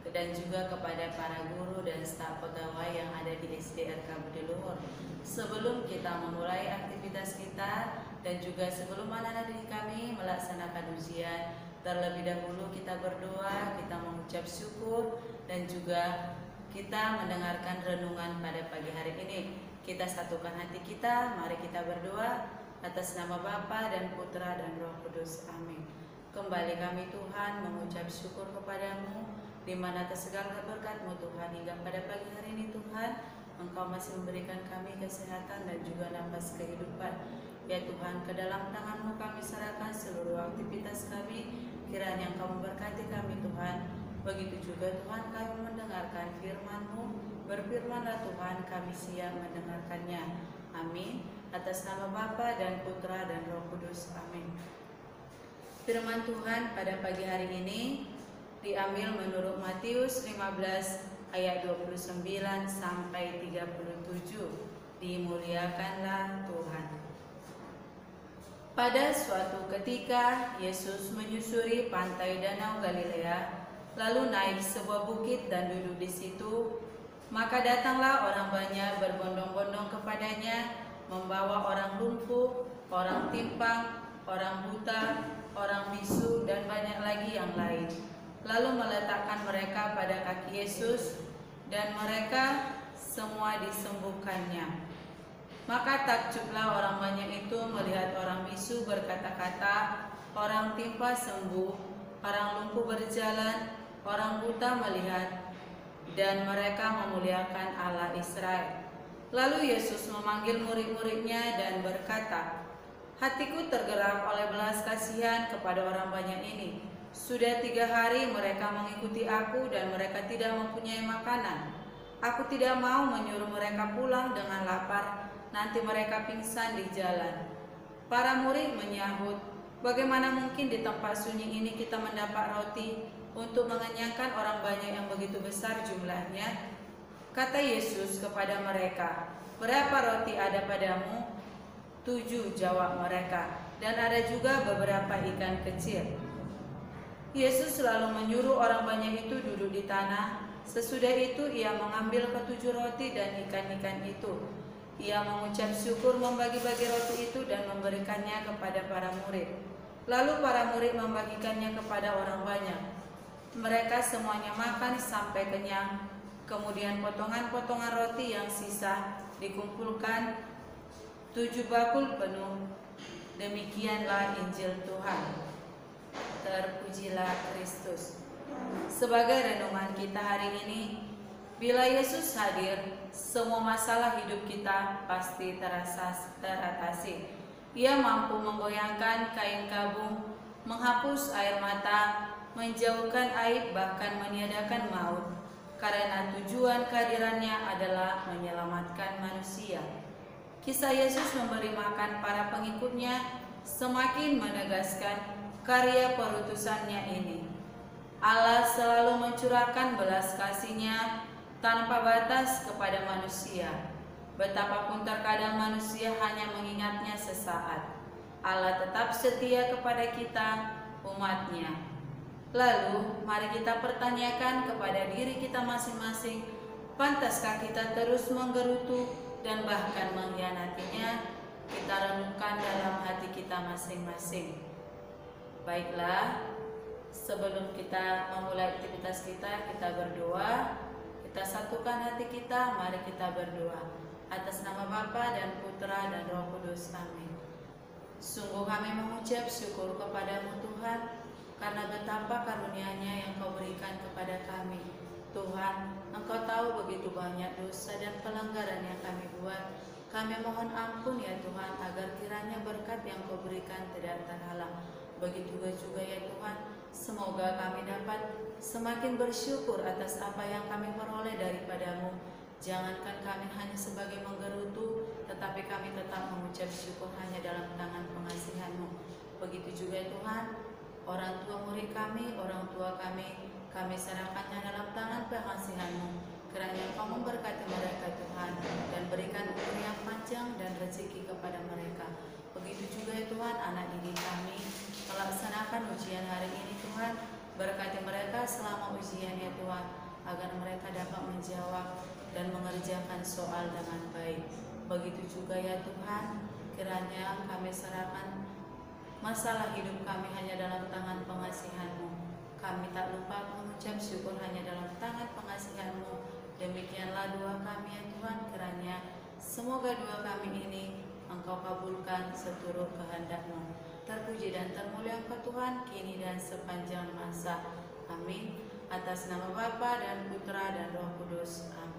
dan juga kepada para guru dan staf pegawai yang ada di SDRK Budi Luhur. Sebelum kita memulai aktivitas kita dan juga sebelum anak-anak didik kami melaksanakan ujian, terlebih dahulu kita berdoa, kita mengucap syukur, dan juga kita mendengarkan renungan pada pagi hari ini. Kita satukan hati kita, mari kita berdoa atas nama Bapa dan Putra dan Roh Kudus. Amin. Kembali kami Tuhan mengucap syukur kepadamu, di mana atas segala berkat-Mu Tuhan, hingga pada pagi hari ini Tuhan, Engkau masih memberikan kami kesehatan dan juga nafas kehidupan. Ya Tuhan, ke dalam tangan-Mu kami serahkan seluruh aktivitas kami, kiranya Engkau memberkati kami Tuhan. Begitu juga Tuhan, kami mendengarkan firman-Mu, berfirmanlah Tuhan, kami siap mendengarkannya. Amin. Atas nama Bapa dan Putra dan Roh Kudus. Amin. Firman Tuhan pada pagi hari ini diambil menurut Matius 15 ayat 29 sampai 37. Dimuliakanlah Tuhan. Pada suatu ketika Yesus menyusuri pantai Danau Galilea, lalu naik sebuah bukit dan duduk di situ. Maka datanglah orang banyak berbondong-bondong kepadanya, membawa orang lumpuh, orang timpang, orang buta, orang bisu, dan banyak lagi yang lain. Lalu meletakkan mereka pada kaki Yesus, dan mereka semua disembuhkannya. Maka takjublah orang banyak itu melihat orang bisu berkata-kata, orang timpa sembuh, orang lumpuh berjalan, orang buta melihat, dan mereka memuliakan Allah Israel. Lalu Yesus memanggil murid-muridnya dan berkata, hatiku tergerak oleh belas kasihan kepada orang banyak ini. Sudah 3 hari mereka mengikuti aku dan mereka tidak mempunyai makanan. Aku tidak mau menyuruh mereka pulang dengan lapar, nanti mereka pingsan di jalan. Para murid menyahut, bagaimana mungkin di tempat sunyi ini kita mendapat roti untuk mengenyangkan orang banyak yang begitu besar jumlahnya? Kata Yesus kepada mereka, berapa roti ada padamu? 7, jawab mereka, dan ada juga beberapa ikan kecil. Yesus selalu menyuruh orang banyak itu duduk di tanah. Sesudah itu ia mengambil ke-7 roti dan ikan-ikan itu. Ia mengucap syukur, membagi-bagi roti itu dan memberikannya kepada para murid. Lalu para murid membagikannya kepada orang banyak. Mereka semuanya makan sampai kenyang. Kemudian potongan-potongan roti yang sisa dikumpulkan 7 bakul penuh. Demikianlah Injil Tuhan. Terpujilah Kristus. Sebagai renungan kita hari ini, bila Yesus hadir, semua masalah hidup kita pasti teratasi. Ia mampu menggoyangkan kain kabung, menghapus air mata, menjauhkan aib, bahkan meniadakan maut. Karena tujuan kehadirannya adalah menyelamatkan manusia. Kisah Yesus memberi makan para pengikutnya semakin menegaskan karya perutusannya ini. Allah selalu mencurahkan belas kasih-Nya tanpa batas kepada manusia. Betapapun terkadang manusia hanya mengingatnya sesaat, Allah tetap setia kepada kita, umat-Nya. Lalu, mari kita pertanyakan kepada diri kita masing-masing, pantaskah kita terus menggerutu dan bahkan mengkhianatinya? Kita renungkan dalam hati kita masing-masing. Baiklah, sebelum kita memulai aktivitas kita berdoa. Kita satukan hati kita, mari kita berdoa. Atas nama Bapa dan Putra dan Roh Kudus. Amin. Sungguh kami mengucap syukur kepadamu Tuhan, karena betapa karunia-Nya yang Kau berikan kepada kami. Tuhan, Engkau tahu begitu banyak dosa dan pelanggaran yang kami buat. Kami mohon ampun ya Tuhan, agar kiranya berkat yang Kau berikan tidak terhalang. Begitu juga ya Tuhan, semoga kami dapat semakin bersyukur atas apa yang kami peroleh daripada-Mu. Jangankan kami hanya sebagai menggerutu, tetapi kami tetap mengucap syukur hanya dalam tangan pengasihan-Mu. Begitu juga Tuhan, orang tua murid kami, orang tua kami serahkannya dalam tangan pengasihan-Mu. Kiranya Kau memberkati mereka Tuhan, dan berikan umur yang panjang dan rezeki kepada mereka. Begitu juga Tuhan, anak didik kami melaksanakan ujian hari ini Tuhan. Berkati mereka selama ujian ya Tuhan, agar mereka dapat menjawab dan mengerjakan soal dengan baik. Begitu juga ya Tuhan, kiranya kami serahkan masalah hidup kami hanya dalam tangan pengasihan-Mu. Kami tak lupa mengucap syukur hanya dalam tangan pengasihan-Mu. Demikianlah doa kami ya Tuhan, kiranya semoga doa kami ini Engkau kabulkan seturut kehendak-Mu. Terpuji dan termulia Engkau Tuhan, kini dan sepanjang masa. Amin. Atas nama Bapa dan Putra dan Roh Kudus. Amin.